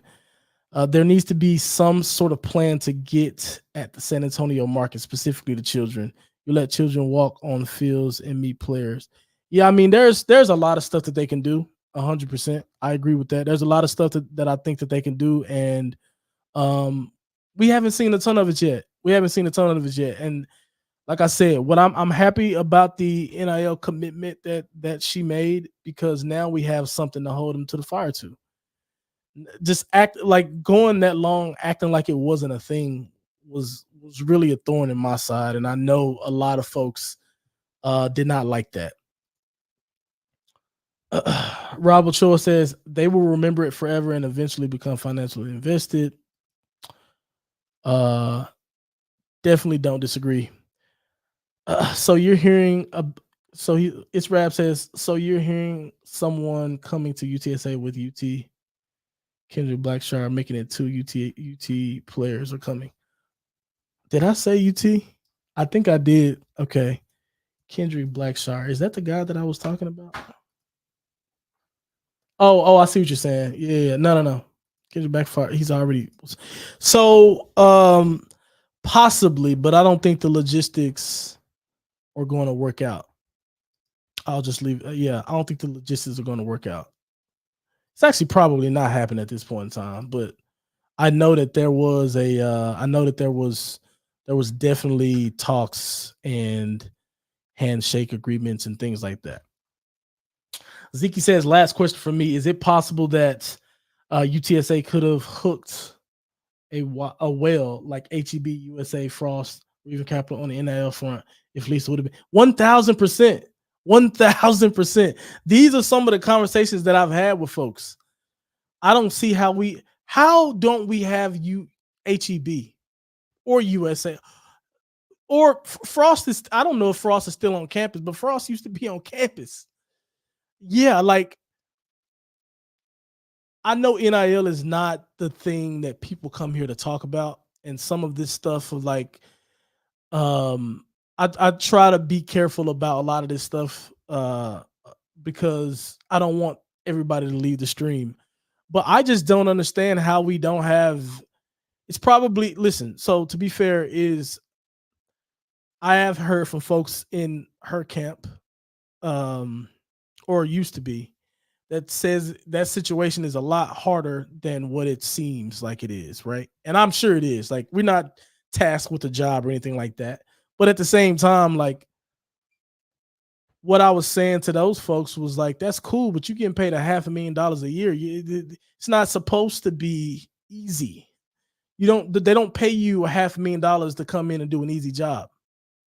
There needs to be some sort of plan to get at the San Antonio market, specifically the children. You let children walk on fields and meet players. Yeah, I mean, there's a lot of stuff that they can do. 100%, I agree with that. There's a lot of stuff that I think that they can do, and we haven't seen a ton of it yet. And like I said, what I'm happy about the NIL commitment that she made, because now we have something to hold them to the fire to. Just act like going that long, acting like it wasn't a thing was really a thorn in my side, and I know a lot of folks did not like that. Rob Ochoa says they will remember it forever and eventually become financially invested. Definitely don't disagree. So you're hearing it's Rab says, so you're hearing someone coming to UTSA with UT. Kendrick Blackshire making it 2 UT players are coming. Did I say UT? I think I did. Okay. Kendrick Blackshire. Is that the guy that I was talking about? Oh, I see what you're saying. Yeah. No. Kendrick Blackshire, he's already. So, possibly, but I don't think the logistics are going to work out. I'll just leave. I don't think the logistics are going to work out. It's actually probably not happening at this point in time, but I know that there was definitely talks and handshake agreements and things like that. Zeke says, last question for me. Is it possible that UTSA could have hooked a whale like HEB, USA, Frost, or even Capital on the NIL front if Lisa would have been 1,000%? 1,000%. These are some of the conversations that I've had with folks. I don't see how don't we have HEB or USA or Frost is, I don't know if Frost is still on campus, but Frost used to be on campus. Yeah, like I know NIL is not the thing that people come here to talk about, and some of this stuff of like, I try to be careful about a lot of this stuff because I don't want everybody to leave the stream. But I just don't understand how we don't have. It's probably, listen. So to be fair, I have heard from folks in her camp, or used to be, that says that situation is a lot harder than what it seems like it is, right? And I'm sure it is. Like, we're not tasked with a job or anything like that. But at the same time, like, what I was saying to those folks was like, that's cool, but you're getting paid $500,000 a year. It's not supposed to be easy. They don't pay you $500,000 to come in and do an easy job,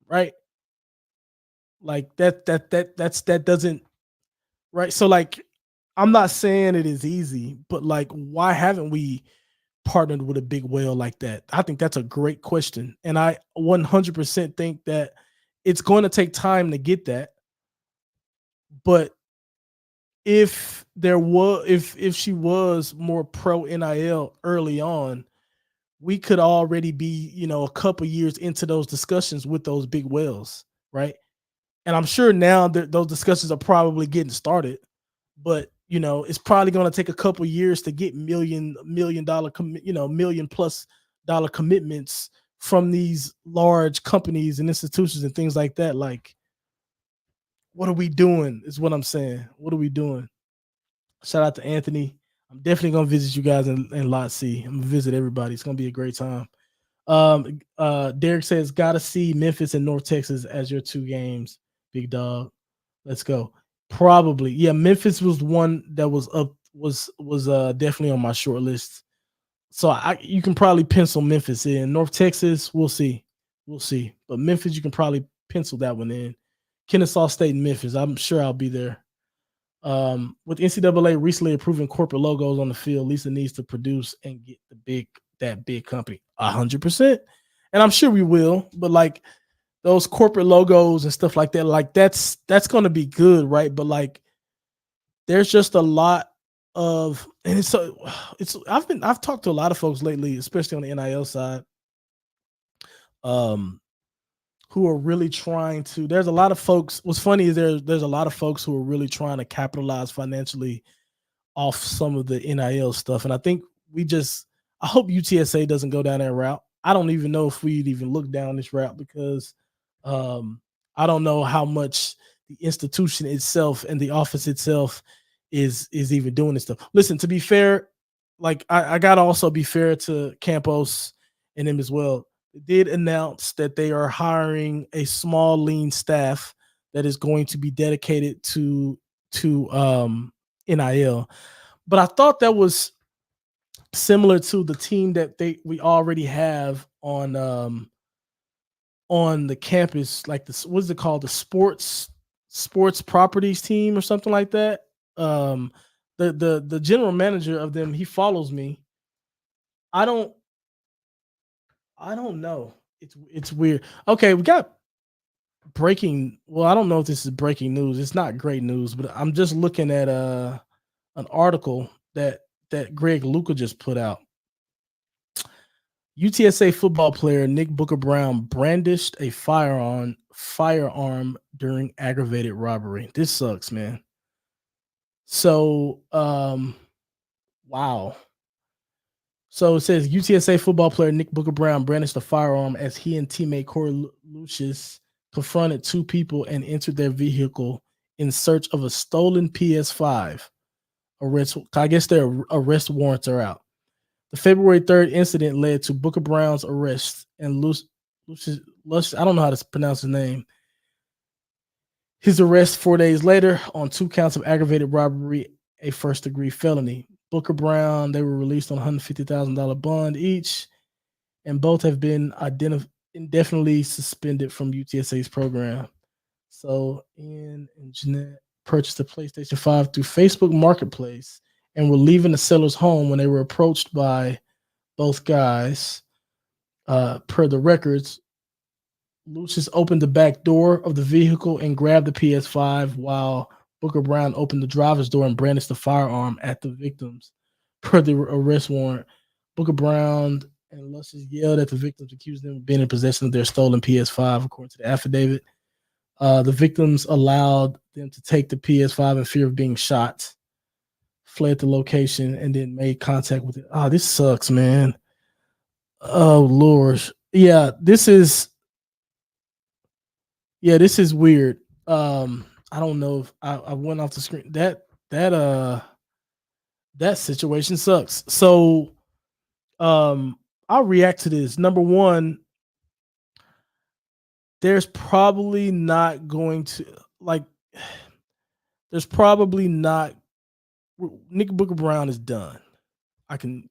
right? Like that doesn't, right. So like, I'm not saying it is easy, but like, why haven't we partnered with a big whale like that? I think that's a great question, and I 100% think that it's going to take time to get that. But if she was more pro NIL early on, we could already be, a couple years into those discussions with those big whales, right? And I'm sure now that those discussions are probably getting started, but it's probably going to take a couple years to get million plus dollar commitments from these large companies and institutions and things like that. Like, What are we doing? Is what I'm saying. What are we doing? Shout out to Anthony. I'm definitely gonna visit you guys in Lot C. I'm gonna visit everybody. It's gonna be a great time. Derek says, gotta see Memphis and North Texas as your 2 games, big dog. Let's go. Probably. Yeah, Memphis was one that was up was definitely on my short list. So you can probably pencil Memphis in. North Texas, we'll see. We'll see. But Memphis, you can probably pencil that one in. Kennesaw State and Memphis. I'm sure I'll be there. With NCAA recently approving corporate logos on the field, Lisa needs to produce and get that big company 100%. And I'm sure we will, but like those corporate logos and stuff like that, like that's going to be good, right? But like there's just a lot of, and I've talked to a lot of folks lately, especially on the NIL side, who are really trying to. There's a lot of folks. What's funny is there's a lot of folks who are really trying to capitalize financially off some of the NIL stuff, and I think I hope UTSA doesn't go down that route. I don't even know if we'd even look down this route because I don't know how much the institution itself and the office itself is even doing this stuff. Listen, to be fair, like I gotta also be fair to Campos and him as well. They did announce that they are hiring a small, lean staff that is going to be dedicated to NIL. But I thought that was similar to the team that we already have on the campus, like this, what is it called? The sports properties team or something like that. The general manager of them, he follows me. I don't know. It's weird. Okay, we got breaking. Well, I don't know if this is breaking news. It's not great news, but I'm just looking at an article that Greg Luca just put out. UTSA football player Nick Booker Brown brandished a firearm during aggravated robbery. This sucks, man. So, wow. So it says UTSA football player Nick Booker Brown brandished a firearm as he and teammate Corey Lucius confronted 2 people and entered their vehicle in search of a stolen PS5. I guess their arrest warrants are out. The February 3rd incident led to Booker Brown's arrest and Lucius, I don't know how to pronounce his name. His arrest 4 days later on 2 counts of aggravated robbery, a first-degree felony. Booker Brown, they were released on $150,000 bond each, and both have been indefinitely suspended from UTSA's program. So Ian and Jeanette purchased a PlayStation 5 through Facebook Marketplace and were leaving the seller's home when they were approached by both guys. Per the records, Lucius opened the back door of the vehicle and grabbed the PS5 while Booker Brown opened the driver's door and brandished the firearm at the victims. Per the arrest warrant, Booker Brown and Lucius yelled at the victims, accusing them of being in possession of their stolen PS5, according to the affidavit. The victims allowed them to take the PS5 in fear of being shot, fled the location, and then made contact with it. Oh, this sucks, man. Oh, Lord. Yeah, this is weird. I don't know if I went off the screen. That situation sucks. So I'll react to this. Number one, there's probably not going to Nick Booker Brown is done. I can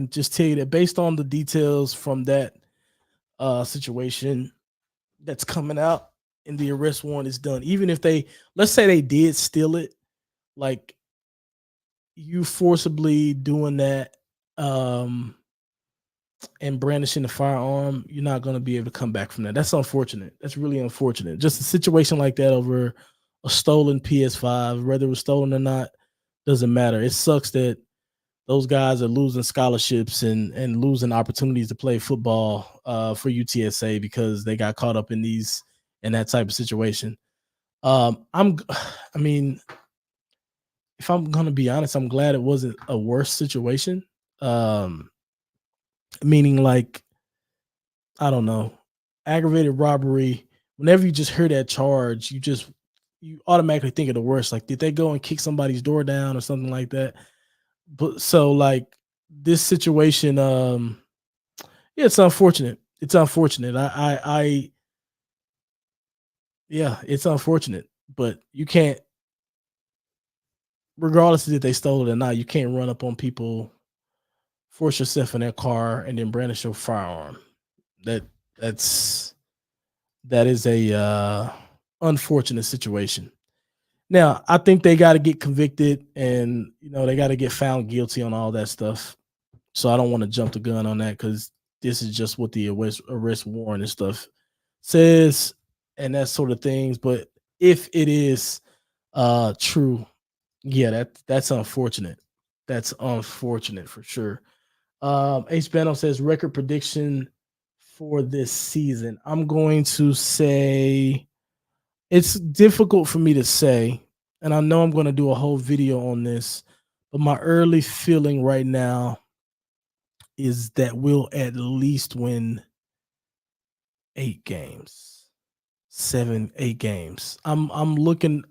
just tell you that based on the details from that situation that's coming out, and the arrest warrant is done. Even if let's say they did steal it, like you forcibly doing that and brandishing the firearm, you're not going to be able to come back from that. That's unfortunate. That's really unfortunate. Just a situation like that over a stolen PS5, whether it was stolen or not, doesn't matter. It sucks that those guys are losing scholarships and losing opportunities to play football for UTSA because they got caught up in that type of situation. I mean, if I'm gonna be honest, I'm glad it wasn't a worse situation. Meaning, like, I don't know, aggravated robbery. Whenever you just hear that charge, you just you automatically think of the worst. Like, did they go and kick somebody's door down or something like that? But so like this situation, yeah, it's unfortunate. It's unfortunate. Yeah, it's unfortunate, but you can't, regardless if they stole it or not, you can't run up on people, force yourself in their car, and then brandish your firearm. That that's that is a unfortunate situation. Now, I think they got to get convicted, and they got to get found guilty on all that stuff. So I don't want to jump the gun on that because this is just what the arrest warrant and stuff says, and that sort of things. But if it is true, yeah, that's unfortunate. That's unfortunate for sure. H. Bano says record prediction for this season. I'm going to say it's difficult for me to say, and I know I'm going to do a whole video on this, but my early feeling right now is that we'll at least win 8 games, 7, 8 games. I'm looking.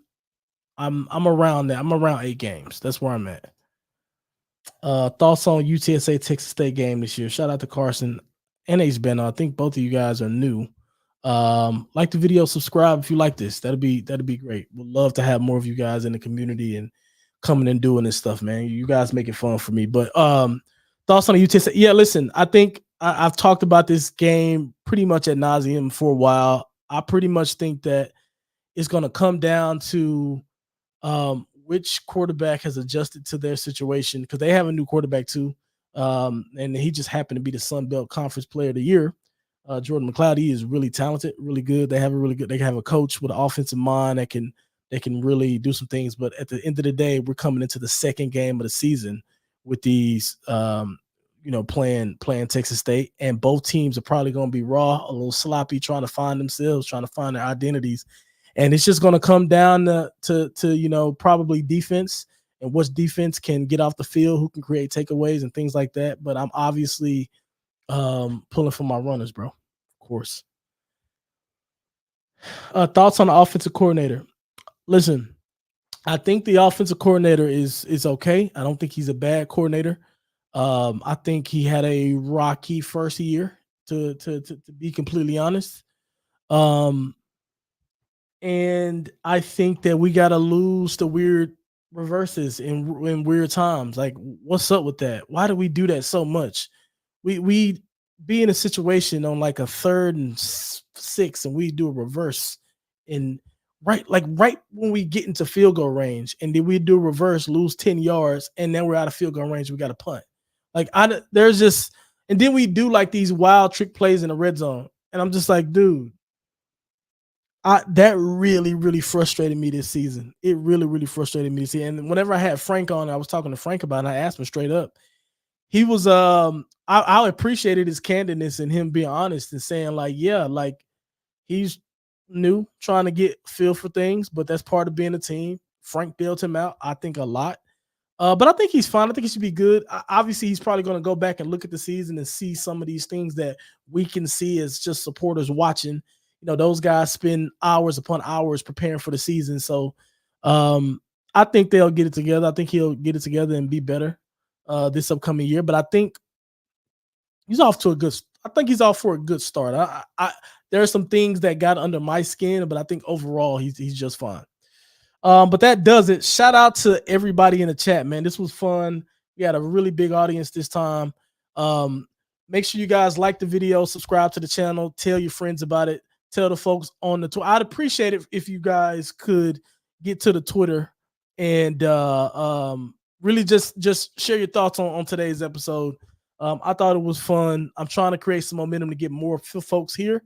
I'm around that. I'm around 8 games. That's where I'm at. Thoughts on UTSA Texas State game this year? Shout out to Carson and H. Beno. I think both of you guys are new. Like the video, subscribe if you like this. That'd be great. Would love to have more of you guys in the community and coming and doing this stuff, man. You guys make it fun for me. But thoughts on the UTSA? Yeah, listen, I think I've talked about this game pretty much ad nauseum for a while. I pretty much think that it's going to come down to which quarterback has adjusted to their situation, because they have a new quarterback too. And he just happened to be the Sun Belt Conference Player of the Year. Jordan McLeod, he is really talented, really good. They have a coach with an offensive mind that can really do some things. But at the end of the day, we're coming into the second game of the season with these, playing Texas State, and both teams are probably going to be raw, a little sloppy, trying to find themselves, trying to find their identities. And it's just going to come down to probably defense, and which defense can get off the field, who can create takeaways and things like that. But I'm obviously pulling for my runners, bro. Of course. Thoughts on the offensive coordinator? Listen, I think the offensive coordinator is okay. I don't think he's a bad coordinator. I think he had a rocky first year, to be completely honest. And I think that we got to lose the weird reverses in weird times. Like, what's up with that? Why do we do that so much? We be in a situation on like a 3rd and 6, and we do a reverse in right when we get into field goal range, and then we do a reverse, lose 10 yards, and then we're out of field goal range. We got to punt. Like, there's just, and then we do like these wild trick plays in the red zone, and I'm just like, dude. That really, really frustrated me this season. It really, really frustrated me this season. And whenever I had Frank on, I was talking to Frank about it, and I asked him straight up. He was I appreciated his candidness and him being honest and saying, like, yeah, like, he's new, trying to get feel for things, but that's part of being a team. Frank bailed him out, I think, a lot. But I think he's fine. I think he should be good. Obviously, he's probably going to go back and look at the season and see some of these things that we can see as just supporters watching. Those guys spend hours upon hours preparing for the season. So I think they'll get it together. I think he'll get it together and be better this upcoming year. But I think he's off for a good start. There are some things that got under my skin, but I think overall he's just fine. But that does it. Shout out to everybody in the chat, man. This was fun. We had a really big audience this time. Make sure you guys like the video, subscribe to the channel, tell your friends about it, tell the folks on the Twitter. I'd appreciate it if you guys could get to the Twitter and really just share your thoughts on today's episode. I thought it was fun. I'm trying to create some momentum to get more folks here.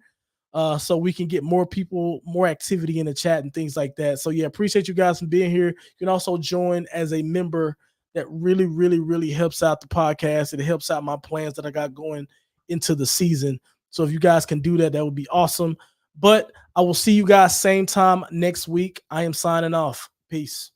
So we can get more people, more activity in the chat and things like that. So yeah, appreciate you guys for being here. You can also join as a member. That really, really, really helps out the podcast. It helps out my plans that I got going into the season. So if you guys can do that, that would be awesome. But I will see you guys same time next week. I am signing off. Peace.